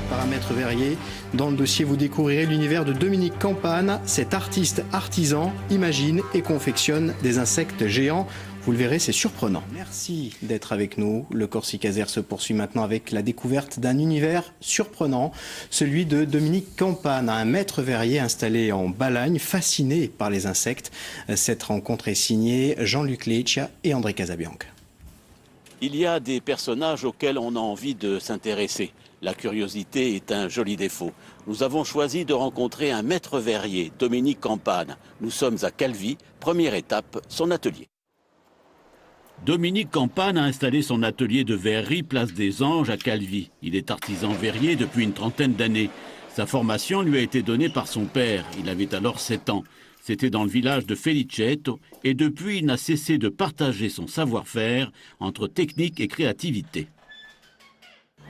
par un maître verrier. Dans le dossier, vous découvrirez l'univers de Dominique Campane. Cet artiste artisan imagine et confectionne des insectes géants. Vous le verrez, c'est surprenant. Merci d'être avec nous. Le Corsicasaire se poursuit maintenant avec la découverte d'un univers surprenant, celui de Dominique Campane, un maître verrier installé en Balagne, fasciné par les insectes. Cette rencontre est signée Jean-Luc Leccia et André Casabianca. Il y a des personnages auxquels on a envie de s'intéresser. La curiosité est un joli défaut. Nous avons choisi de rencontrer un maître verrier, Dominique Campane. Nous sommes à Calvi, première étape, son atelier. Dominique Campane a installé son atelier de verrerie place des Anges à Calvi. Il est artisan verrier depuis une trentaine d'années. Sa formation lui a été donnée par son père. Il avait alors 7 ans. C'était dans le village de Felicetto et depuis il n'a cessé de partager son savoir-faire entre technique et créativité.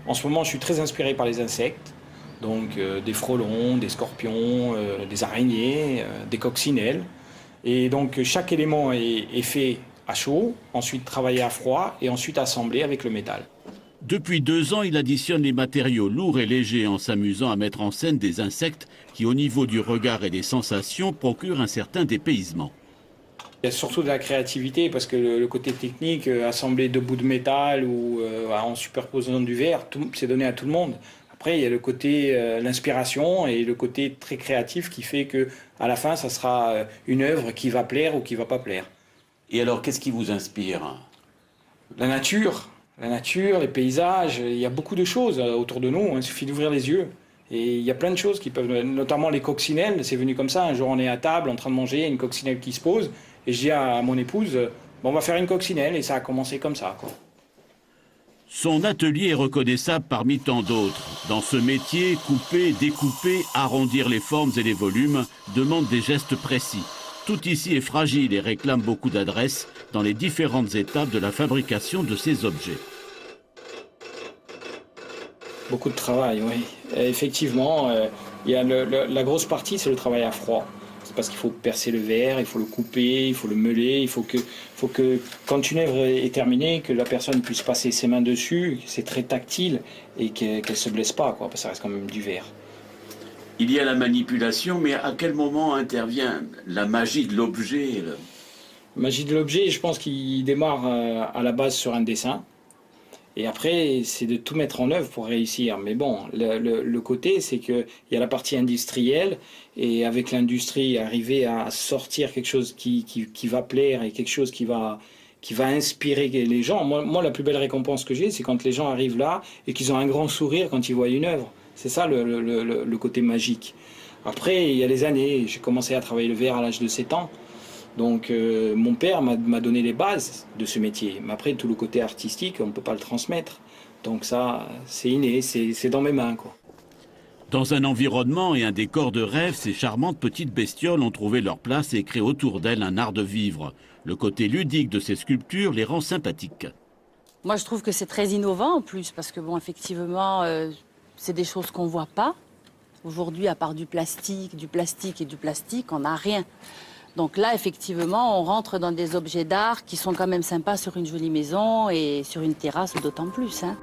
En ce moment, je suis très inspiré par les insectes, donc des frelons, des scorpions, des araignées, des coccinelles. Et donc chaque élément est fait à chaud, ensuite travaillé à froid et ensuite assemblé avec le métal. Depuis 2 ans, il additionne les matériaux lourds et légers en s'amusant à mettre en scène des insectes qui, au niveau du regard et des sensations, procurent un certain dépaysement. Il y a surtout de la créativité parce que le côté technique, assembler 2 bouts de métal ou en superposant du verre, c'est donné à tout le monde. Après, il y a le côté, l'inspiration et le côté très créatif qui fait qu'à la fin, ça sera une œuvre qui va plaire ou qui ne va pas plaire. Et alors, qu'est-ce qui vous inspire? La nature, les paysages, il y a beaucoup de choses autour de nous, il suffit d'ouvrir les yeux. Et il y a plein de choses qui peuvent, notamment les coccinelles, c'est venu comme ça, un jour on est à table en train de manger, il y a une coccinelle qui se pose, et je dis à mon épouse, bon, on va faire une coccinelle, et ça a commencé comme ça, quoi. Son atelier est reconnaissable parmi tant d'autres. Dans ce métier, couper, découper, arrondir les formes et les volumes demande des gestes précis. Tout ici est fragile et réclame beaucoup d'adresse dans les différentes étapes de la fabrication de ces objets. Beaucoup de travail, oui. Effectivement, il y a la grosse partie, c'est le travail à froid. C'est parce qu'il faut percer le verre, il faut le couper, il faut le meuler, il faut que quand une œuvre est terminée, que la personne puisse passer ses mains dessus, c'est très tactile et qu'elle ne se blesse pas, quoi, parce que ça reste quand même du verre. Il y a la manipulation, mais à quel moment intervient la magie de l'objet? La magie de l'objet, je pense qu'il démarre à la base sur un dessin. Et après, c'est de tout mettre en œuvre pour réussir. Mais bon, le côté, c'est qu'il y a la partie industrielle. Et avec l'industrie, arriver à sortir quelque chose qui va plaire et quelque chose qui va inspirer les gens. Moi, la plus belle récompense que j'ai, c'est quand les gens arrivent là et qu'ils ont un grand sourire quand ils voient une œuvre. C'est ça le côté magique. Après, il y a les années, j'ai commencé à travailler le verre à l'âge de 7 ans. Donc mon père m'a donné les bases de ce métier. Mais après, tout le côté artistique, on ne peut pas le transmettre. Donc ça, c'est inné, c'est dans mes mains, quoi. Dans un environnement et un décor de rêve, ces charmantes petites bestioles ont trouvé leur place et créé autour d'elles un art de vivre. Le côté ludique de ces sculptures les rend sympathiques. Moi, je trouve que c'est très innovant en plus, parce que bon, effectivement, c'est des choses qu'on ne voit pas. Aujourd'hui, à part du plastique, on n'a rien. Donc là, effectivement, on rentre dans des objets d'art qui sont quand même sympas sur une jolie maison et sur une terrasse d'autant plus, hein.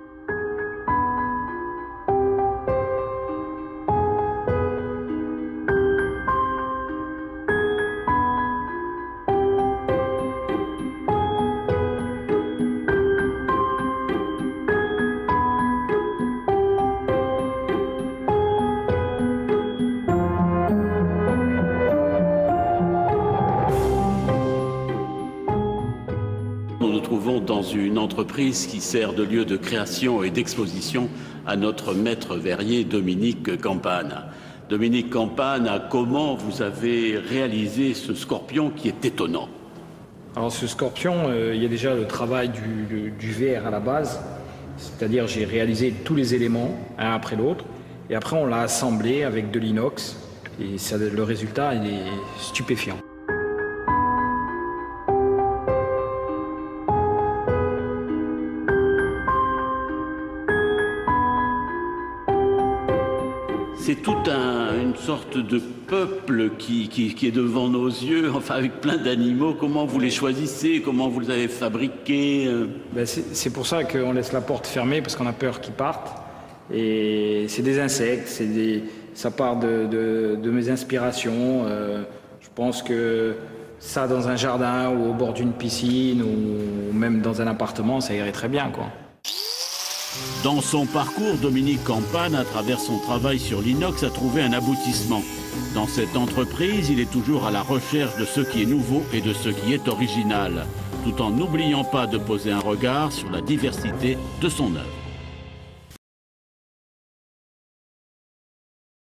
Nous nous trouvons dans une entreprise qui sert de lieu de création et d'exposition à notre maître verrier Dominique Campane. Dominique Campane, comment vous avez réalisé ce scorpion qui est étonnant? Alors ce scorpion, il y a déjà le travail du verre à la base, c'est-à-dire j'ai réalisé tous les éléments un après l'autre, et après on l'a assemblé avec de l'inox, et le résultat il est stupéfiant. C'est toute une sorte de peuple qui est devant nos yeux, enfin avec plein d'animaux. Comment vous les choisissez? Comment vous les avez fabriqués? C'est pour ça qu'on laisse la porte fermée, parce qu'on a peur qu'ils partent. Et c'est des insectes, ça part de mes inspirations. Je pense que ça, dans un jardin ou au bord d'une piscine ou même dans un appartement, ça irait très bien, quoi. Dans son parcours, Dominique Campagne, à travers son travail sur l'inox, a trouvé un aboutissement. Dans cette entreprise, il est toujours à la recherche de ce qui est nouveau et de ce qui est original, tout en n'oubliant pas de poser un regard sur la diversité de son œuvre.